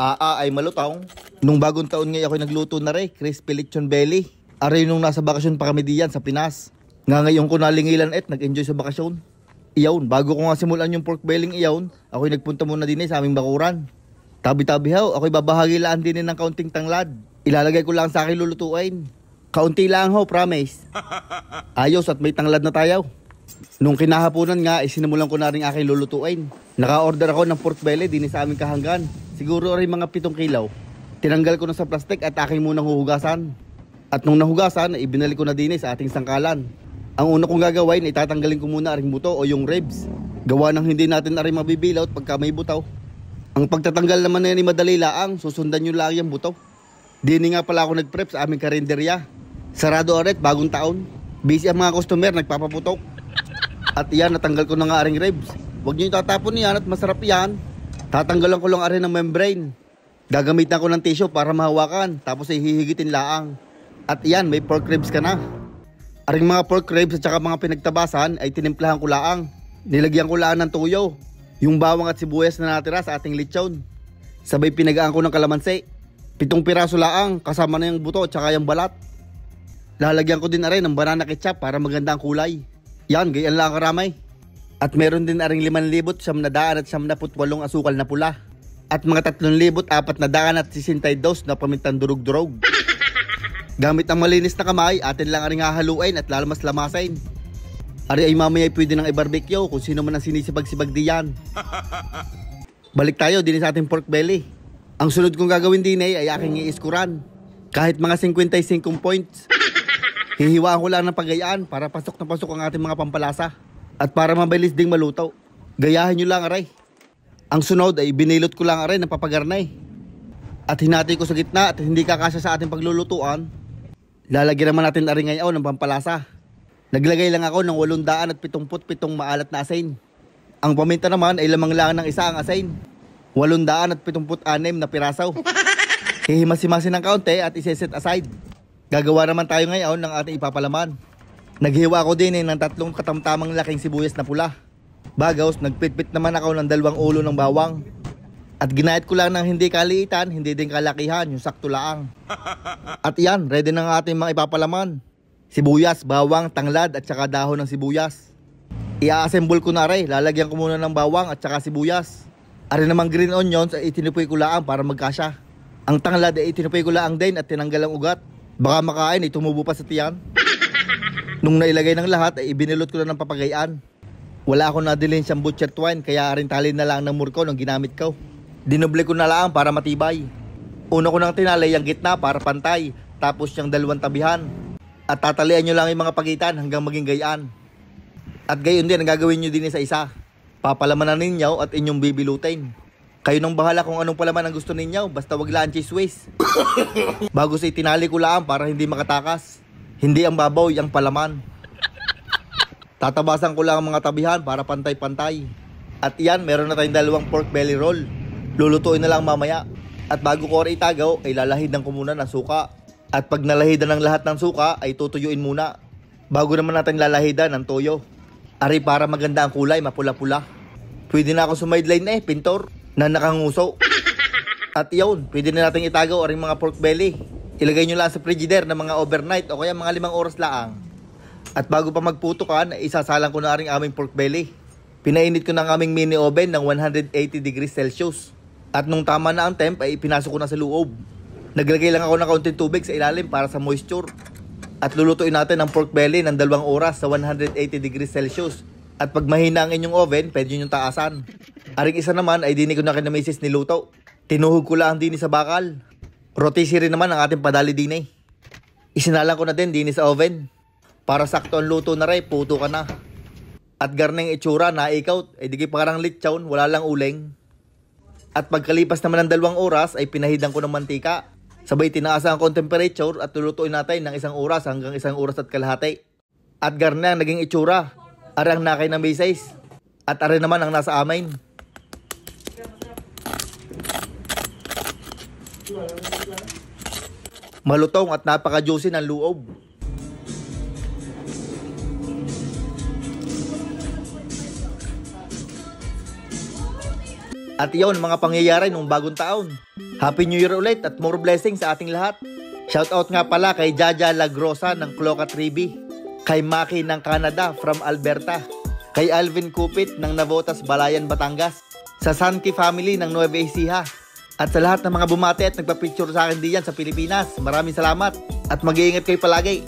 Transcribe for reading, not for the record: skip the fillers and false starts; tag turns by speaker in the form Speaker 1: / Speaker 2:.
Speaker 1: Ay malutaw. Nung bagong taon ngayon ako nagluto na rin, crispy lechon belly. Aray nung nasa bakasyon pa kami diyan sa Pinas. Nga ngayon ko nalingilan nag-enjoy sa bakasyon. Iyawn, bago ko nga simulan yung pork belly iyawn, ako'y nagpunta muna din sa aming bakuran. Tabi-tabi haw, ako'y babahagi lang din ng kaunting tanglad. Ilalagay ko lang sa akin lulutuin. Kaunti lang ho, promise. Ayos at may tanglad na tayo. Nung kinahaponan nga, sinimulan ko na rin aking lulutuin. Naka-order ako ng pork belly din sa aming kahanggan. Siguro rin mga 7 kilaw. Tinanggal ko na sa plastic at aking munang huhugasan. At nung nahugasan, ibinalik ko na din sa ating sangkalan. Ang una kong gagawin, itatanggalin ko muna aring buto o yung ribs. Gawa ng hindi natin aring mabibilaw pagka may butaw. Ang pagtatanggal naman na yan madali laang, susundan nyo lang yung buto. Dini nga pala ako nag-prep sa aming karinderya. Sarado aret, bagong taon. Busy ang mga customer, nagpapaputok. At iyan, natanggal ko na nga aring ribs. Huwag nyo itatapon yan at masarap yan. Tatanggalan ko lang aring ng membrane. Gagamitan ko ng tissue para mahawakan, tapos ay hihigitin laang. At iyan, may pork ribs ka na. Aring mga pork ribs at saka mga pinagtabasan ay tinimplahan ko laang. Nilagyan ko laang ng tuyo, yung bawang at sibuyas na natira sa ating lechon. Sabay pinagaan ko ng kalamansi. 7 piraso laang, kasama na yung buto at saka yung balat. Lalagyan ko din aray ng banana ketchup para maganda ang kulay. Yan, ganyan lang karamay. At meron din aring 5,900 at 78 asukal na pula. At mga 3,462 na pamintang durug-durog. Gamit ang malinis na kamay, atin lang aring hahaluin at lalamas-lamasin. Ari ay mamaya pwede nang i-barbecue kung sino man ang sinisibag-sibag diyan. Balik tayo din sa ating pork belly. Ang sunod kong gagawin din ay aking iiskuran. Kahit mga 55 points. Hihiwaan ko lang ng pagayaan para pasok na pasok ang ating mga pampalasa. At para mabilis ding maluto. Gayahin nyo lang aray. Ang sunod ay binilot ko lang aray ng papagarnay. At hinati ko sa gitna at hindi kakasya sa ating paglulutuan. Lalagyan naman natin aray ngayon ng pampalasa. Naglagay lang ako ng 877 maalat na asin. Ang paminta naman ay lamang lang ng isa ang asin. 876 na pirasaw. Hihimas-himasin ng kaunti at iseset aside. Gagawa naman tayo ngayon ng ating ipapalaman. Naghiwa ko din ng 3 katamtamang laking sibuyas na pula. Bagaws, nagpitpit naman ako ng 2 ulo ng bawang. At ginahit ko lang ng hindi kaliitan, hindi din kalakihan, yung sakto laang. At yan, ready na ang ating mga ipapalaman. Sibuyas, bawang, tanglad at saka dahon ng sibuyas. I-assemble ko na rin, lalagyan ko muna ng bawang at saka sibuyas. Ari namang green onions ay itinupoy ko laang para magkasya. Ang tanglad ay itinupoy ko laang din at tinanggal ang ugat. Baka makain ay tumubo pa sa tiyan. Nung nailagay ng lahat ay ibinilot ko na ng papagayaan. Wala akong nadilin siyang butcher twine kaya aring tali na lang ng murko nung ginamit ko. Dinoble ko na lang para matibay. Una ko nang tinalay ang gitna para pantay, tapos yung 2 tabihan. At tatalian nyo lang yung mga pagitan hanggang maging gayaan. At gayon din ang gagawin nyo din sa isa. Papalaman na ninyo at inyong bibilutin. Kayo nang bahala kung anong palaman ang gusto ninyo, basta wag lang cheese whiz. Bago sa itinali ko lang para hindi makatakas. Hindi ang babaw, ang palaman. Tatabasan ko lang ang mga tabihan para pantay-pantay. At iyan, meron na tayong 2 pork belly roll. Lulutuin na lang mamaya. At bago ko rin itagaw, ay lalahidan ko muna ng suka. At pag nalahidan ng lahat ng suka, ay tutuyuin muna. Bago naman natin lalahidan ng toyo. Ari para maganda ang kulay, mapula-pula. Pwede na ako sumideline pintor, na nakanguso. At iyon, pwede na natin itagaw aring mga pork belly. Ilagay nyo lang sa frigidaire na mga overnight o kaya mga 5 oras laang. At bago pa magputukan, isasalang ko na rin aming pork belly. Pinainit ko ng aming mini oven ng 180 degrees Celsius. At nung tama na ang temp ay pinasok ko na sa loob. Naglagay lang ako ng kaunting tubig sa ilalim para sa moisture. At lulutuin natin ang pork belly ng 2 oras sa 180 degrees Celsius. At pag mahina ang inyong oven, pwede nyo taasan. Aring isa naman ay dini ko na kinamisis niluto. Tinuhog ko lang dini sa bakal. Rotisserie naman ang ating padali dini. Isinalang ko na din dini sa oven. Para sakto ang luto na rin, puto ka na. At garneng itsura na ikaw, ay di parang lechon, wala lang uling. At pagkalipas naman ng 2 oras ay pinahidan ko ng mantika. Sabay tinaasan ko ang temperature at lulutuin natin ng 1 oras hanggang 1 oras at kalahati. At garneng naging itsura. Arang nakay ng basis. At are naman ang nasa amin. Malutong at napaka-juicy ng loob. At iyon mga pangyayari nung bagong taon. Happy New Year ulit at more blessings sa ating lahat. Shoutout nga pala kay Jaja Lagrosa ng Cloca Tribi, kay Maki ng Canada from Alberta, kay Alvin Kupit ng Navotas, Balayan, Batangas, sa Sanki family ng Nueva Ecija, at sa lahat ng mga bumati at nagpa-picture sa akin diyan sa Pilipinas. Maraming salamat at mag-iingat kayo palagi.